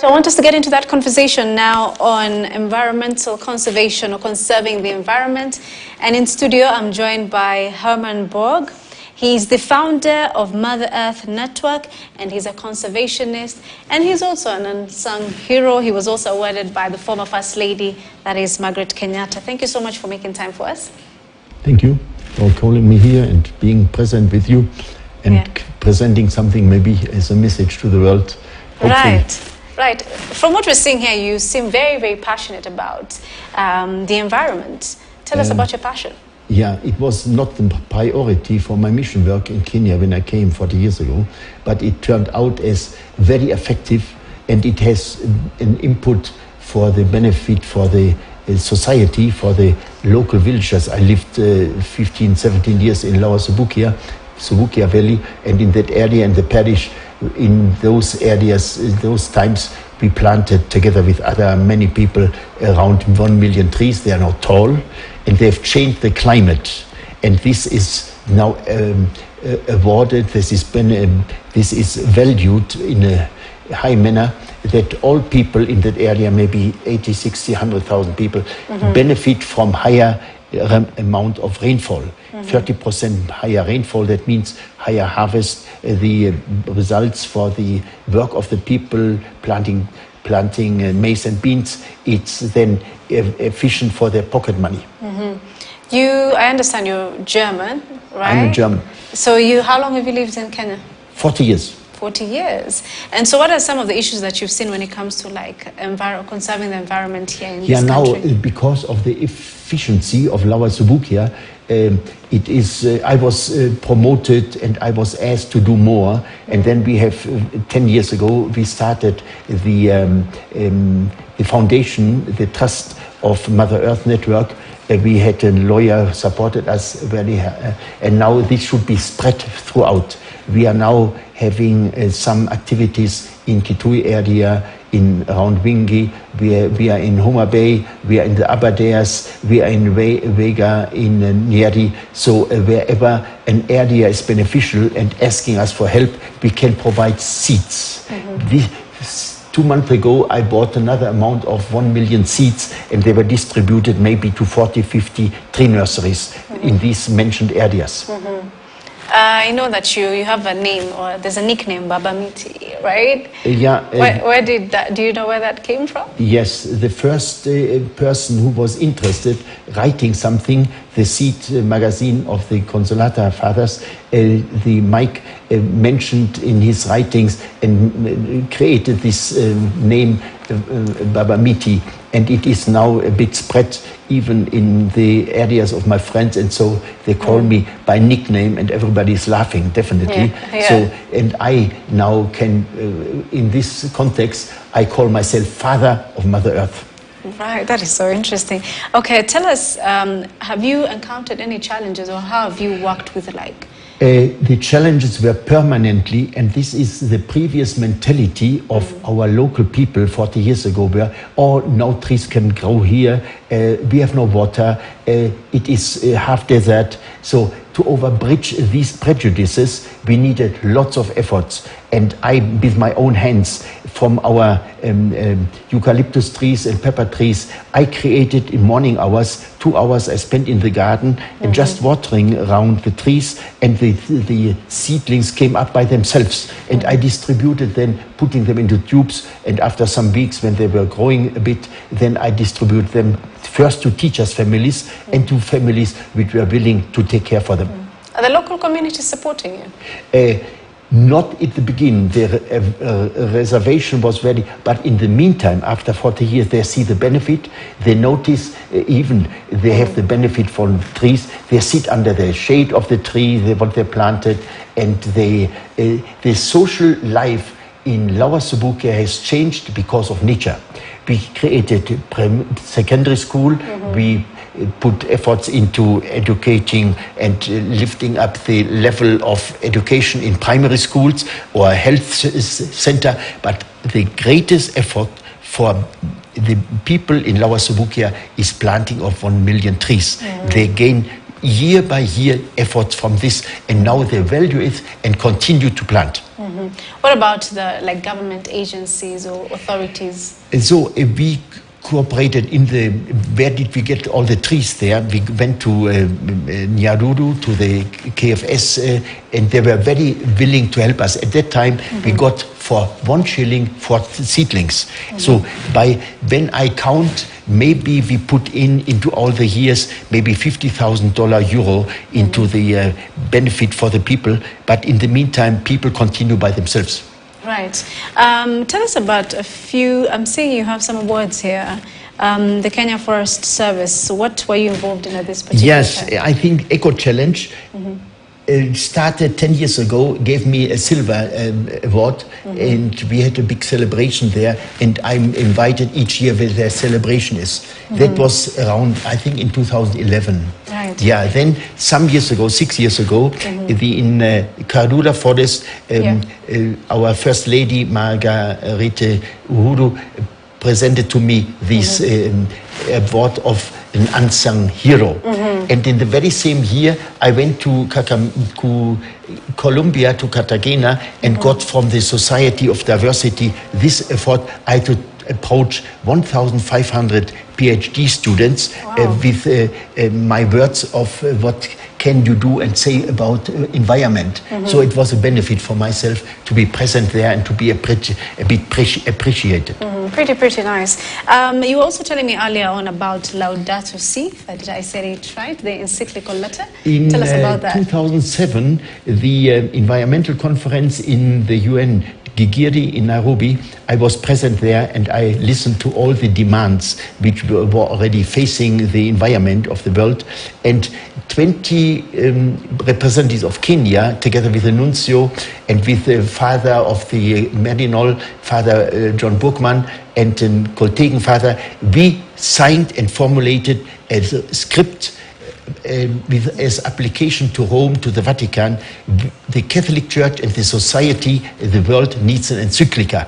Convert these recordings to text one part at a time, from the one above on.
So I want us to get into that conversation now on environmental conservation or conserving the environment. And in studio, I'm joined by Herman Borg. He's the founder of Mother Earth Network, and he's a conservationist. And he's also an unsung hero. He was also awarded by the former First Lady, that is Margaret Kenyatta. Thank you so much for making time for us. Thank you for calling me here and being present with you and presenting something maybe as a message to the world. Hopefully. Right. From what we're seeing here, you seem very, very passionate about the environment. Tell us about your passion. Yeah, it was not the priority for my mission work in Kenya when I came 40 years ago, but it turned out as very effective, and it has an input for the benefit for the society, for the local villagers. I lived 15, 17 years in Lower Subukia Valley, and in that area, in the parish, in those areas, in those times, we planted together with many people around 1 million trees. They are now tall, and they have changed the climate. And this is now awarded, this is valued in a high manner, that all people in that area, maybe 80, 60, 100,000 people, benefit from higher amount of rainfall. 30% higher rainfall, that means higher harvest. The results for the work of the people planting maize and beans, it's then efficient for their pocket money. I understand you're German, right? I'm German. So how long have you lived in Kenya? 40 years. 40 years. And so what are some of the issues that you've seen when it comes to conserving the environment here in this country? Now, because of the efficiency of Lower Subukia, I was promoted and I was asked to do more. And then we have, 10 years ago, we started the foundation, the trust of Mother Earth Network. We had a lawyer supported us very, and now this should be spread throughout. We are now having some activities in Kitui area, around Wingi. We are in Homa Bay. We are in the Aberdares. We are in Vega, in Nyeri. So wherever an area is beneficial and asking us for help, we can provide seeds. 2 months ago, I bought another amount of 1 million seeds, and they were distributed maybe to 40, 50 tree nurseries in these mentioned areas. I know that you have a name, or there's a nickname, Baba Miti, right? Yeah. Where did that? Do you know where that came from? Yes, the first person who was interested writing something, the Seed magazine of the Consolata fathers, the Mike mentioned in his writings and created this name, Baba Miti, and it is now a bit spread even in the areas of my friends, and so they call me by nickname, and everybody is laughing, definitely. So, and I now can, in this context, I call myself Father of Mother Earth. Right, that is so interesting. Okay, tell us, have you encountered any challenges, or how have you worked with the challenges were permanently, and this is the previous mentality of our local people 40 years ago, where no trees can grow here, we have no water, it is half desert. So to overbridge these prejudices, we needed lots of efforts. And I, with my own hands, from our eucalyptus trees and pepper trees, I created in morning hours, 2 hours I spent in the garden and just watering around the trees, and the seedlings came up by themselves. And I distributed them, putting them into tubes, and after some weeks when they were growing a bit, then I distribute them first to teachers' families and to families which were willing to take care for them. Are the local communities supporting you? Not at the beginning. The reservation was but in the meantime, after 40 years, they see the benefit. They notice even they have the benefit from trees. They sit under the shade of the tree, what they planted, and the social life in Lower Subukia has changed because of nature. We created secondary school. We put efforts into educating and lifting up the level of education in primary schools or a health center. But the greatest effort for the people in Lower Subukia is planting of 1 million trees. They gain year by year efforts from this, and now they value it and continue to plant. What about the government agencies or authorities? And so we cooperated in the, where did we get all the trees there? We went to Nyaruru, to the KFS, and they were very willing to help us. At that time, we got for 1 shilling for seedlings. So when I count, maybe we put into all the years, maybe $50,000 euro into the benefit for the people. But in the meantime, people continue by themselves. Right. Tell us about a few. I'm seeing you have some awards here. The Kenya Forest Service. What were you involved in at this particular time? Yes, I think Eco Challenge started 10 years ago, gave me a silver award, and we had a big celebration there, and I'm invited each year where their celebration is. That was around, I think, in 2011. Right. Yeah, then some years ago, 6 years ago, in Karura Forest, our First Lady, Margarete Uhuru, presented to me this award of an unsung hero. And in the very same year, I went to Colombia, to Cartagena, and got from the Society of Diversity this award. I had to approach 1,500 PhD students with my words of what can you do and say about environment. So it was a benefit for myself to be present there and to be a bit appreciated. Pretty nice. You were also telling me earlier on about Laudato Si. Did I say it right? The encyclical letter. Tell us about that. In 2007, the environmental conference in the UN, Gigiri in Nairobi, I was present there, and I listened to all the demands which were already facing the environment of the world. And 20 representatives of Kenya, together with the nuncio and with the father of the Merinol, Father John Burkman, and Koltegen father, we signed and formulated a script as application to Rome, to the Vatican. The Catholic Church and the society, the world needs an encyclica.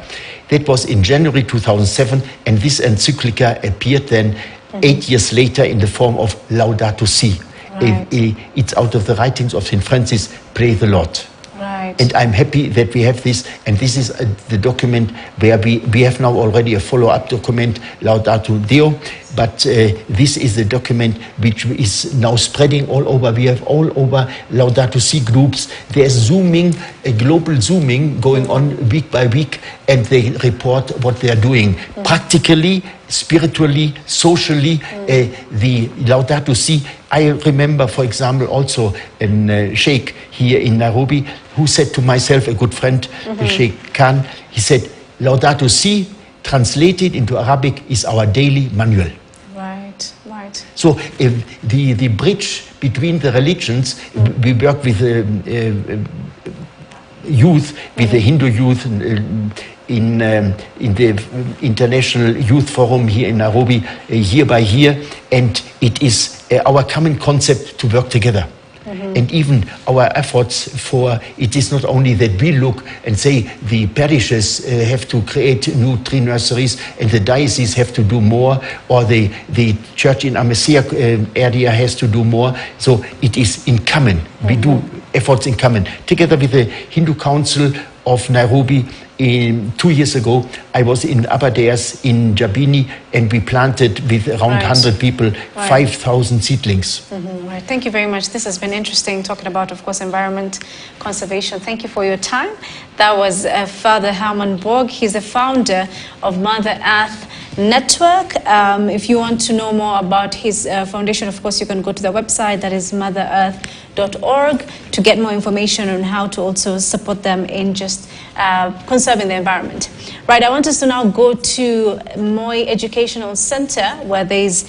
That was in January 2007, and this encyclica appeared then 8 years later in the form of Laudato Si. Right. It's out of the writings of St. Francis, Praise the Lord. Right. And I'm happy that we have this, and this is the document where we have now already a follow-up document, Laudato Deo, but this is the document which is now spreading all over. We have all over Laudato Si groups. There's Zooming, a global Zooming going on week by week, and they report what they are doing. Practically, spiritually, socially, the Laudato Si. I remember, for example, also a sheikh here in Nairobi who said to myself, a good friend, Sheikh Khan, he said, Laudato Si, translated into Arabic, is our daily manual. Right. So the bridge between the religions, we work with youth, with the Hindu youth, in the International Youth Forum here in Nairobi, year by year, and it is our common concept to work together. And even our efforts for, it is not only that we look and say the parishes have to create new tree nurseries and the diocese have to do more, or the church in Amasia area has to do more. So it is in common. We do efforts in common. Together with the Hindu Council of Nairobi, 2 years ago, I was in Aberdares in Jabini, and we planted with around 100 people, 5,000 seedlings. Right. Thank you very much. This has been interesting, talking about, of course, environment conservation. Thank you for your time. That was Father Herman Borg. He's the founder of Mother Earth Network. If you want to know more about his foundation, of course, you can go to the website, that is motherearth.org, to get more information on how to also support them in just conserving the environment. Right, I want us to now go to Moi Educational Center, where there's